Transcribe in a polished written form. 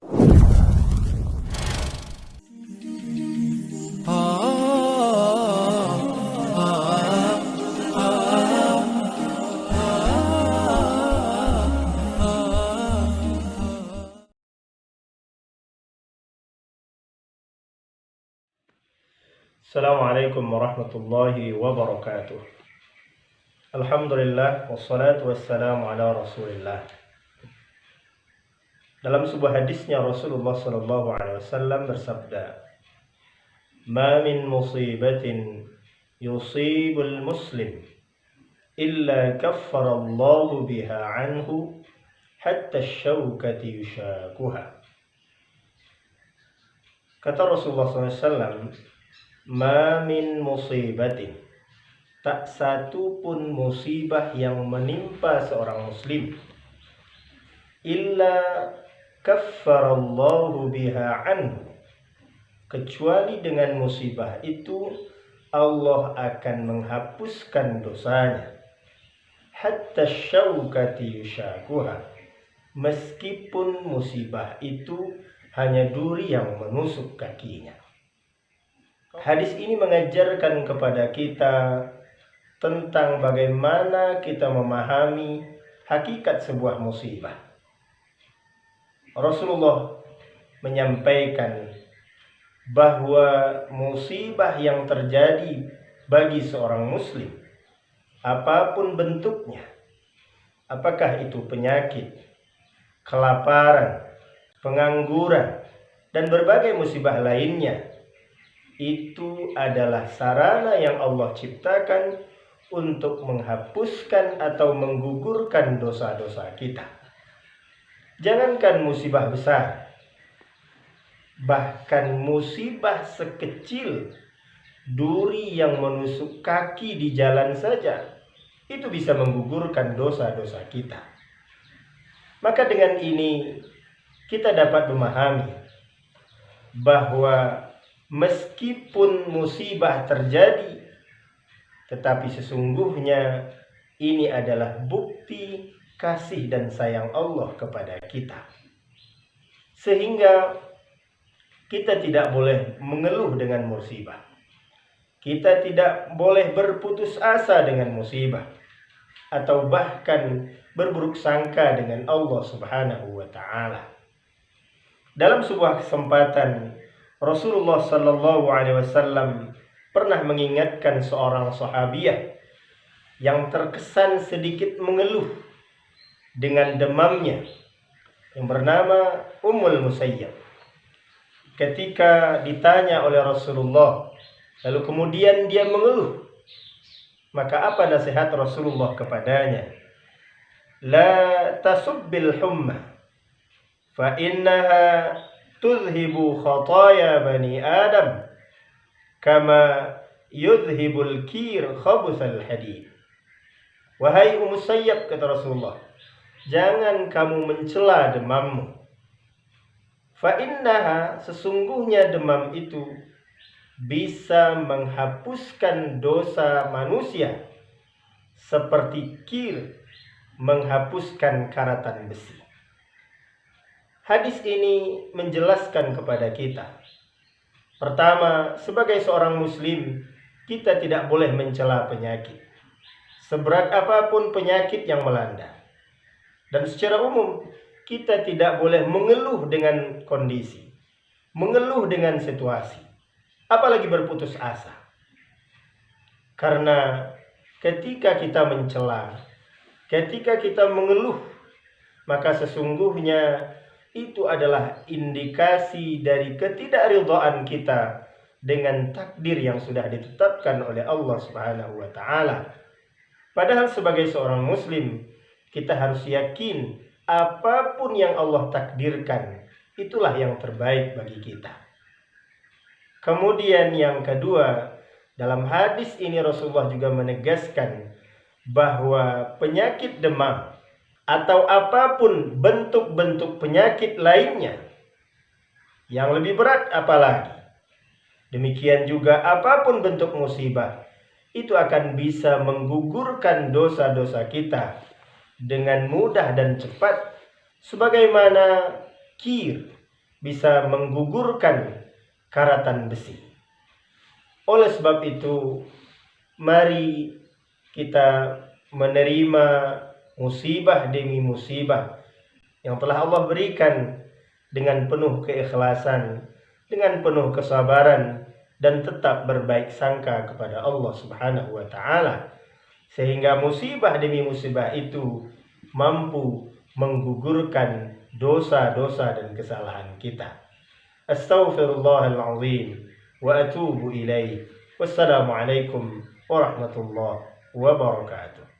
Assalamualaikum warahmatullahi wabarakatuh. Alhamdulillah wassalatu wassalamu ala Rasulillah. Dalam sebuah hadisnya Rasulullah sallallahu alaihi wasallam bersabda, "Ma min musibatin yusibul muslim illa kaffara Allahu biha anhu hatta asy-syaukati yushakuha." Kata Rasulullah SAW, "Ma min musibatin," tak satu pun musibah yang menimpa seorang muslim, illa kaffarallahu biha anhu, kecuali dengan musibah itu Allah akan menghapuskan dosanya, hatta syaukati yushakuha, meskipun musibah itu hanya duri yang menusuk kakinya. Hadis ini mengajarkan kepada kita tentang bagaimana kita memahami hakikat sebuah musibah. Rasulullah menyampaikan bahwa musibah yang terjadi bagi seorang muslim, apapun bentuknya, apakah itu penyakit, kelaparan, pengangguran, dan berbagai musibah lainnya, itu adalah sarana yang Allah ciptakan untuk menghapuskan atau menggugurkan dosa-dosa kita. Jangankan musibah besar, bahkan musibah sekecil duri yang menusuk kaki di jalan saja, itu bisa menggugurkan dosa-dosa kita. Maka dengan ini kita dapat memahami bahwa meskipun musibah terjadi, tetapi sesungguhnya ini adalah bukti kasih dan sayang Allah kepada kita. Sehingga kita tidak boleh mengeluh dengan musibah. Kita tidak boleh berputus asa dengan musibah, atau bahkan berburuk sangka dengan Allah Subhanahu wa Ta'ala. Dalam sebuah kesempatan, Rasulullah sallallahu alaihi wasallam pernah mengingatkan seorang sahabiah yang terkesan sedikit mengeluh dengan demamnya, yang bernama Ummul Musayyab. Ketika ditanya oleh Rasulullah, lalu kemudian dia mengeluh, maka apa nasihat Rasulullah kepadanya? La tasubbil humma fa innaha tuzhibu khataya bani Adam kama yuzhibul kir khabusal hadid. Wahai Ummu Sayyab, kata Rasulullah, jangan kamu mencela demammu. Fa innaha, sesungguhnya demam itu bisa menghapuskan dosa manusia seperti kir menghapuskan karatan besi. Hadis ini menjelaskan kepada kita, pertama, sebagai seorang muslim, kita tidak boleh mencela penyakit, seberat apapun penyakit yang melanda. Dan secara umum, kita tidak boleh mengeluh dengan kondisi, mengeluh dengan situasi, apalagi berputus asa. Karena ketika kita mencela, ketika kita mengeluh, maka sesungguhnya itu adalah indikasi dari ketidakridhaan kita dengan takdir yang sudah ditetapkan oleh Allah Subhanahu wa Ta'ala. Padahal sebagai seorang muslim, kita harus yakin apapun yang Allah takdirkan, itulah yang terbaik bagi kita. Kemudian yang kedua, dalam hadis ini Rasulullah juga menegaskan bahwa penyakit demam atau apapun bentuk-bentuk penyakit lainnya yang lebih berat apalagi, demikian juga apapun bentuk musibah, itu akan bisa menggugurkan dosa-dosa kita dengan mudah dan cepat, sebagaimana kir bisa menggugurkan karatan besi. Oleh sebab itu, mari kita menerima musibah demi musibah yang telah Allah berikan dengan penuh keikhlasan, dengan penuh kesabaran, dan tetap berbaik sangka kepada Allah Subhanahu wa Ta'ala, sehingga musibah demi musibah itu mampu menggugurkan dosa-dosa dan kesalahan kita. Astaghfirullahaladzim wa atubu ilaih. Wassalamualaikum warahmatullahi wabarakatuh.